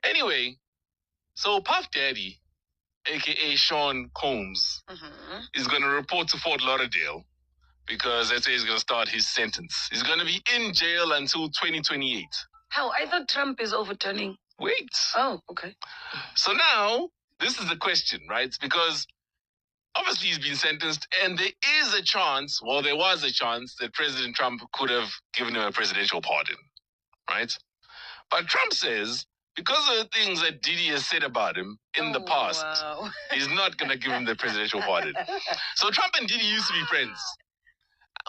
Anyway, so Puff Daddy, aka Sean Combs, is going to report to Fort Lauderdale because that's where he's going to start his sentence. He's going to be in jail until 2028. How? I thought Trump is overturning. Wait. Oh, okay. So now, this is the question, right? Because obviously he's been sentenced, and there is a chance, well, there was a chance that President Trump could have given him a presidential pardon, right? But Trump says, because of the things that Diddy has said about him in the past, he's not going to give him the presidential pardon. So Trump and Diddy used to be friends.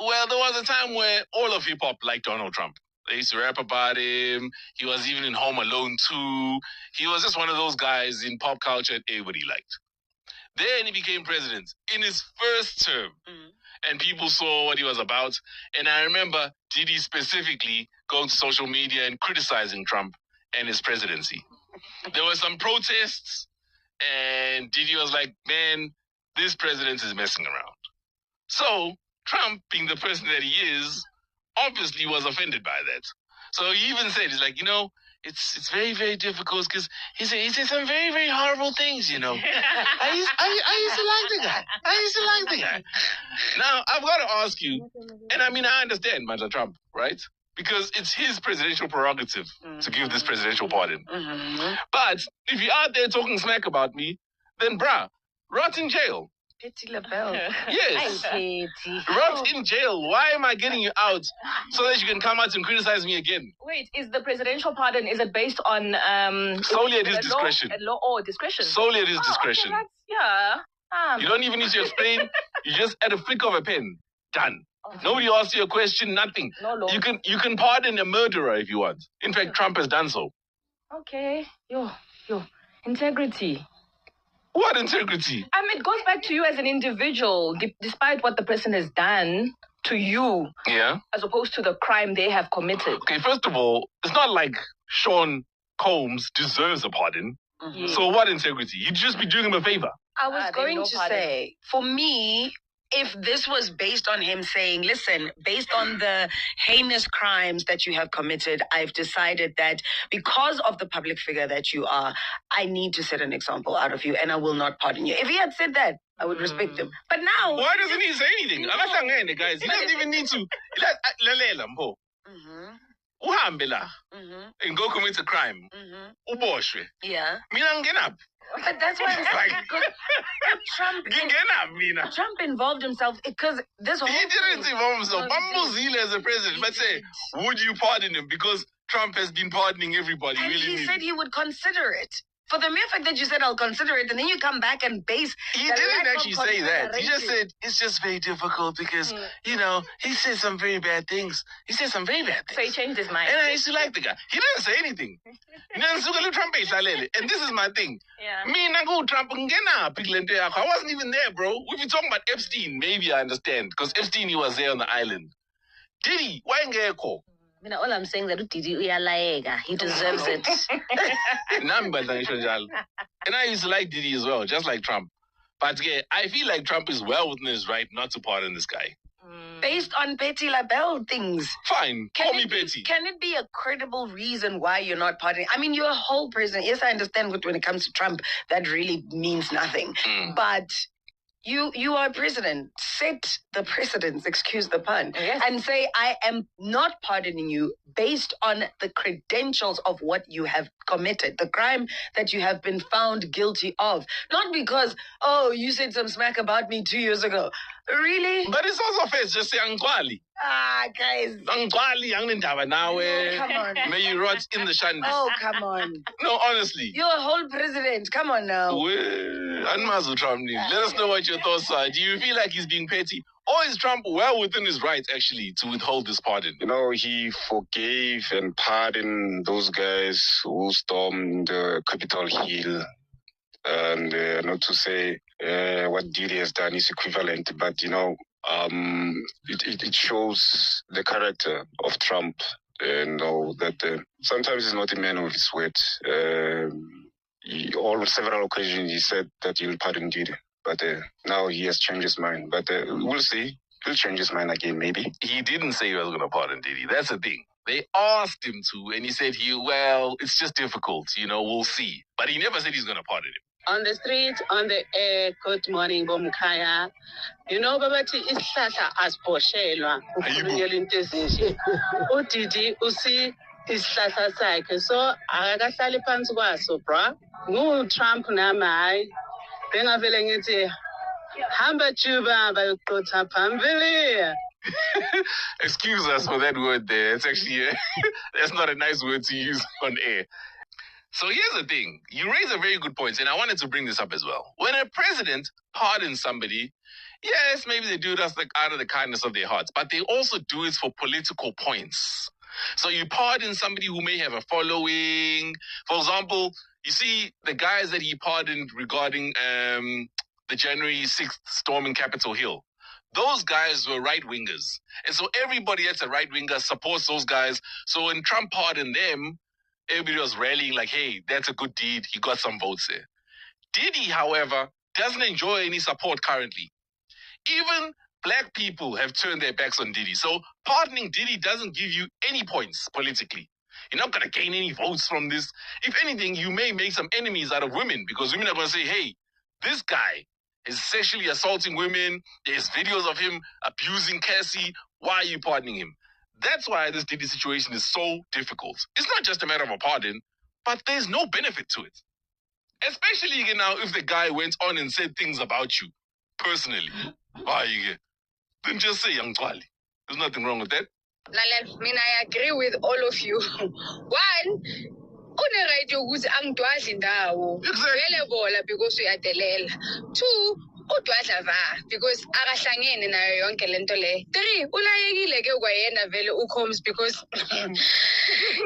Well, there was a time where all of hip-hop liked Donald Trump. They used to rap about him. He was even in Home Alone 2. He was just one of those guys in pop culture that everybody liked. Then he became president in his first term. And people saw what he was about. And I remember Diddy specifically going to social media and criticizing Trump and his presidency. There were some protests, and Diddy was like, man, this president is messing around. So Trump, being the person that he is, obviously was offended by that. So he even said, he's like, it's very, very difficult because he said some very, very horrible things, I used to like the guy. Now, I've got to ask you, and I understand Mr. Trump, right? Because it's his presidential prerogative to give this presidential pardon. But if you're out there talking smack about me, then rot in jail. Petty LaBelle. Yes. Rot in jail. Why am I getting you out so that you can come out and criticize me again? Wait, is the presidential pardon, is it based on... solely at his discretion. Discretion. Solely at his discretion. Okay, yeah. You don't even need to explain. You just at a flick of a pen. Done. Nobody asks you a question, nothing. No law. You can pardon a murderer if you want. In fact, Trump has done so. Okay. Yo. Integrity. What integrity? It goes back to you as an individual, despite what the person has done to you. Yeah. As opposed to the crime they have committed. Okay, first of all, it's not like Sean Combs deserves a pardon. So what integrity? You'd just be doing him a favor. I was going to say, for me, if this was based on him saying, listen, based on the heinous crimes that you have committed, I've decided that because of the public figure that you are, I need to set an example out of you and I will not pardon you. If he had said that, I would respect him. But now... Why doesn't he say anything? Guys, he doesn't even need to. Uhambe la and go commit a crime. Uboshwe. Yeah. Mina ngena. But that's why I'm saying, because Trump involved himself because this whole... He didn't involve himself. Bambuzile as a president. But say, would you pardon him? Because Trump has been pardoning everybody. And he said he would consider it. For the mere fact that you said, I'll consider it, and then you come back and base... He didn't actually say that. He just said, it's just very difficult because, he said some very bad things. So he changed his mind. And I used to like the guy. He didn't say anything. And this is my thing. Me, Trump, I wasn't even there, bro. If you're talking about Epstein, maybe I understand. Because Epstein, he was there on the island. Diddy, why ngekho? All I'm saying that Diddy uyalayeka. He deserves it. And I used to like Diddy as well, just like Trump. But yeah, I feel like Trump is well within his right not to pardon this guy. Based on Petty LaBelle things. Fine, call me Petty. Can it be a credible reason why you're not pardoning? You're a whole president. Yes, I understand when it comes to Trump, that really means nothing. But... You are president. Set the precedence, excuse the pun, and say, I am not pardoning you based on the credentials of what you have committed, the crime that you have been found guilty of. Not because, you said some smack about me 2 years ago. Really? But it's also fair. Just say Angwali. Guys. Angwali, Angindaba nawe. Come on. May you rot in the shandy. Oh, come on. No, honestly. You're a whole president. Come on now. Let us know what your thoughts are. Do you feel like he's being petty? Or is Trump well within his rights, actually, to withhold this pardon? He forgave and pardoned those guys who stormed Capitol Hill. And not to say what Diddy has done is equivalent, but, it shows the character of Trump. That sometimes he's not a man of his word. On several occasions he said that he'll pardon Diddy, but now he has changed his mind. But we'll see. He'll change his mind again, maybe. He didn't say he was going to pardon Diddy. That's the thing. They asked him to, and he said, well, it's just difficult, we'll see. But he never said he's going to pardon him. On the street, on the air, good morning, Bomkaya. Babathi isihlahla asiposhelwa. Ukhulunyela into ezinje. Diddy usi isihlahla sakhe. So akakahlali phansi kwaso, bro. Trump nami hayi. Bengavele ngithi hamba Juba bayoqotha phambili. Excuse us for that word there. It's actually that's not a nice word to use on air. So here's the thing. You raise a very good point, and I wanted to bring this up as well. When a president pardons somebody, yes, maybe they do it out of the kindness of their hearts, but they also do it for political points. So you pardon somebody who may have a following. For example, you see the guys that he pardoned regarding the January 6th storming Capitol Hill. Those guys were right-wingers. And so everybody that's a right-winger supports those guys. So when Trump pardoned them, everybody was rallying like, hey, that's a good deed. He got some votes there. Diddy, however, doesn't enjoy any support currently. Even black people have turned their backs on Diddy. So pardoning Diddy doesn't give you any points politically. You're not going to gain any votes from this. If anything, you may make some enemies out of women because women are going to say, hey, this guy is sexually assaulting women. There's videos of him abusing Cassie. Why are you pardoning him? That's why this Diddy situation is so difficult. It's not just a matter of a pardon, but there's no benefit to it. Especially now if the guy went on and said things about you personally. Then just say Yangwali. There's nothing wrong with that. I agree with all of you. One, une-right yokuthi angidwadli ndawo vele bola because uyadelela. Two, udwadla va because akahlangene nayo yonke lento le. Three, ulayekile ke kwayena vele uCombs because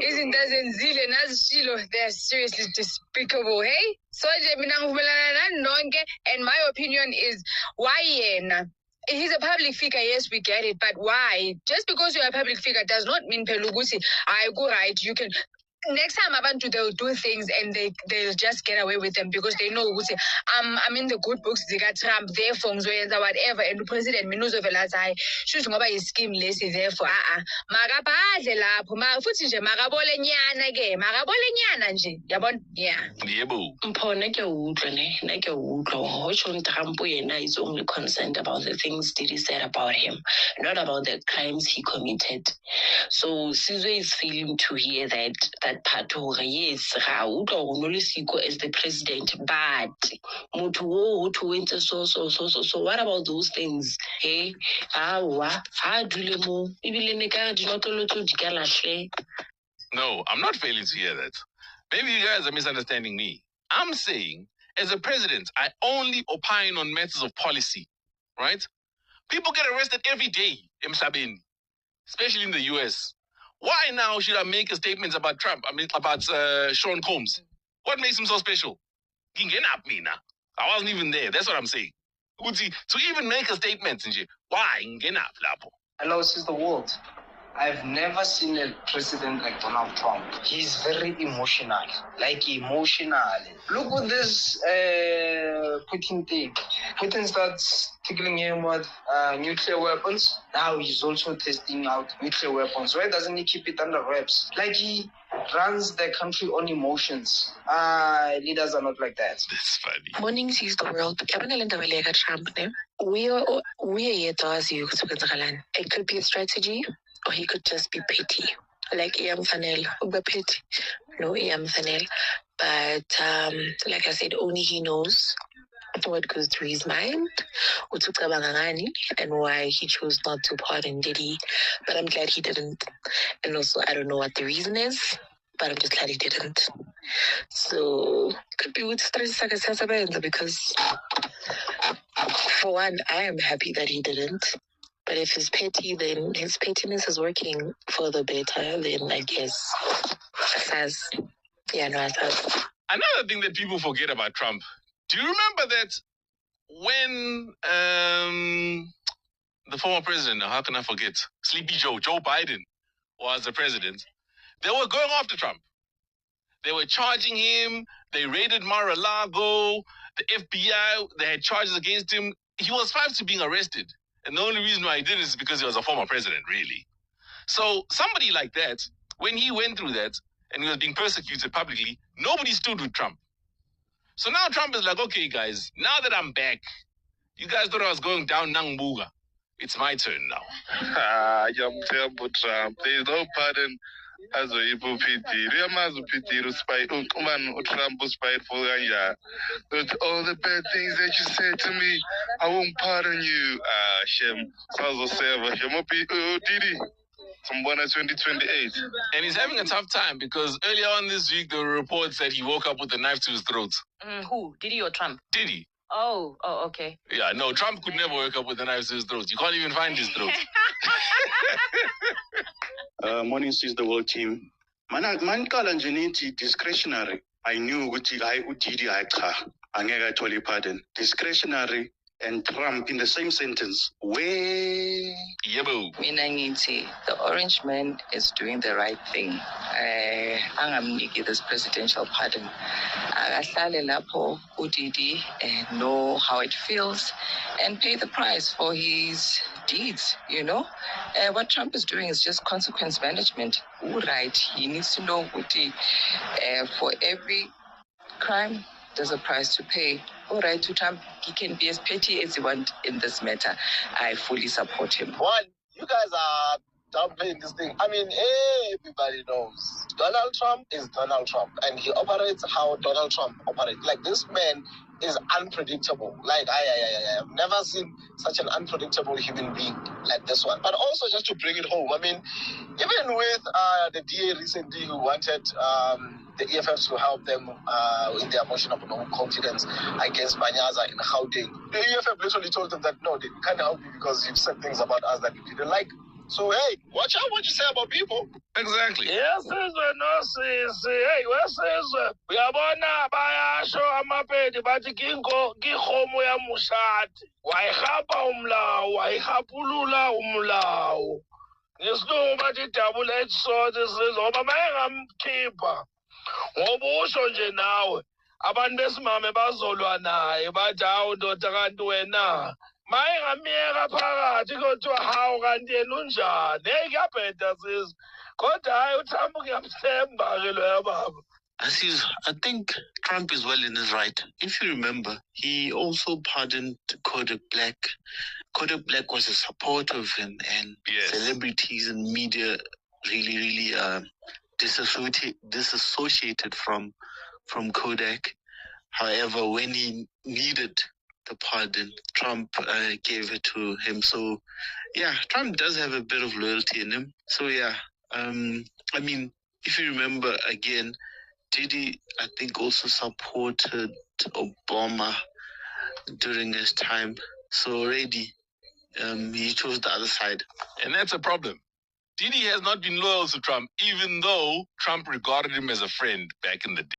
izinto azenzile nazishilo they are seriously despicable. Hey, so nje mina ngivumelana nani nonke, and my opinion is why yena. He's a public figure, yes, we get it, but why? Just because you're a public figure does not mean Pelugusi, I go right, you can. Next time abantu they'll do things and they'll just get away with them because they know ukuthi I'm in the good books zika Trump, therefore ngizoyenza whatever, and the president minuzovela athi shuthi ngoba yischeme lesi therefore makabhadle lapho futhi nje makabole nyana nje yabona. Yeah, yebo mpone ke utlwe ne ke utlwe hotsho Trump yena is only concerned about the things Diddy said about him, not about the crimes he committed. So Sizwe is feeling to hear that part hore yes ga utlwa go nolisiko as the president, but motho wo to went so what about those things? Hey, awa ha dule mo ibile ne ka dinotolo tso di ka lahle. No, I'm not failing to hear that. Maybe you guys are misunderstanding me. I'm saying, as a president, I only opine on matters of policy, right? People get arrested every day, emhlabeni, especially in the US. Why now should I make a statement about Trump? About Sean Combs. What makes him so special? I wasn't even there. That's what I'm saying. To even make a statement, why? Hello, this is the world. I've never seen a president like Donald Trump. He's very emotional, Look at this Putin thing. Putin starts tickling him with nuclear weapons. Now he's also testing out nuclear weapons. Why doesn't he keep it under wraps? Like he runs the country on emotions. Leaders are not like that. That's funny. Morning sees the world. Trump. We are here to ask you. It could be a strategy, or he could just be petty. Like Fanel, petty. No, Fanel. But like I said, only he knows what goes through his mind, and why he chose not to pardon Diddy. But I'm glad he didn't. And also, I don't know what the reason is, but I'm just glad he didn't. So, could be with stress because, for one, I am happy that he didn't. But if he's petty, then his pettiness is working for the better, then I guess. Another thing that people forget about Trump, do you remember that when the former president, how can I forget, Sleepy Joe Biden was the president, they were going after Trump. They were charging him. They raided Mar-a-Lago. The FBI, they had charges against him. He was 5 to being arrested. And the only reason why he did it is because he was a former president, really. So somebody like that, when he went through that and he was being persecuted publicly, nobody stood with Trump. So now Trump is like, okay, guys, now that I'm back, you guys thought I was going down Nangbuga. It's my turn now. I'm terrible, Trump. There is no pardon as a Ibu Piti. Riamazu Piti, spite, man, Trump spiteful, and with all the bad things that you said to me, I won't pardon you. Shem, Sazo Seva, Shemopi, Diddy. From 2028. And he's having a tough time because earlier on this week, there were reports that he woke up with a knife to his throat. Who? Diddy or Trump? Diddy. Oh, okay. Yeah, no, Trump could never wake up with a knife to his throat. You can't even find his throat. Morning, Sizwe World Team. Man kala nje nithi discretionary. I knew ukuthi hayi uDiddy hayi cha angeke athole pardon. Discretionary and Trump in the same sentence. Way. Yebo. Mina ngithi the orange man is doing the right thing. Angamniki this presidential pardon. Akahlale lapho uDiddy and know how it feels and pay the price for his deeds, you know. What Trump is doing is just consequence management. Right. He needs to know ukuthi for every crime there's a price to pay. All right, to Trump, he can be as petty as he wants in this matter. I fully support him. One, you guys are downplaying this thing. I mean, everybody knows Donald Trump is Donald Trump, and he operates how Donald Trump operates. Like, this man is unpredictable. Like, I've never seen such an unpredictable human being like this one. But also, just to bring it home, I mean, even with the DA recently who wanted the EFFs to help them in their motion of no confidence against Banyaza in Gauteng, the EFF literally told them that, no, they can't help you because you've said things about us that we didn't like. So, hey, watch out what you say about people. Exactly. Yes, no, sis. Hey, where's Sizwe? We are born now by a show. I'm a pedi, but the kingo, Gihomo ya Mushati. Why hapa why hapulula umlao. This no, but the double-edged sword is over my keeper. Ngobusho nje nawe. Abantu besimame bazolwa naye bathi hawu ndoda kanti wena mayengamieka phakathi kodwa hawu kanti yena unjani hey kuyabheda Sizwe kodwa hayi uTrump ngiyamthemba ke loya baba. I think Trump is well in his right. If you remember, he also pardoned Kodak Black. Kodak Black was a supporter of him, and celebrities and media really disassociated from Kodak. However, when he needed the pardon, Trump gave it to him. So, yeah, Trump does have a bit of loyalty in him. So, yeah, I mean, if you remember, again, Diddy, I think, also supported Obama during his time. So already, he chose the other side. And that's a problem. Diddy has not been loyal to Trump, even though Trump regarded him as a friend back in the day.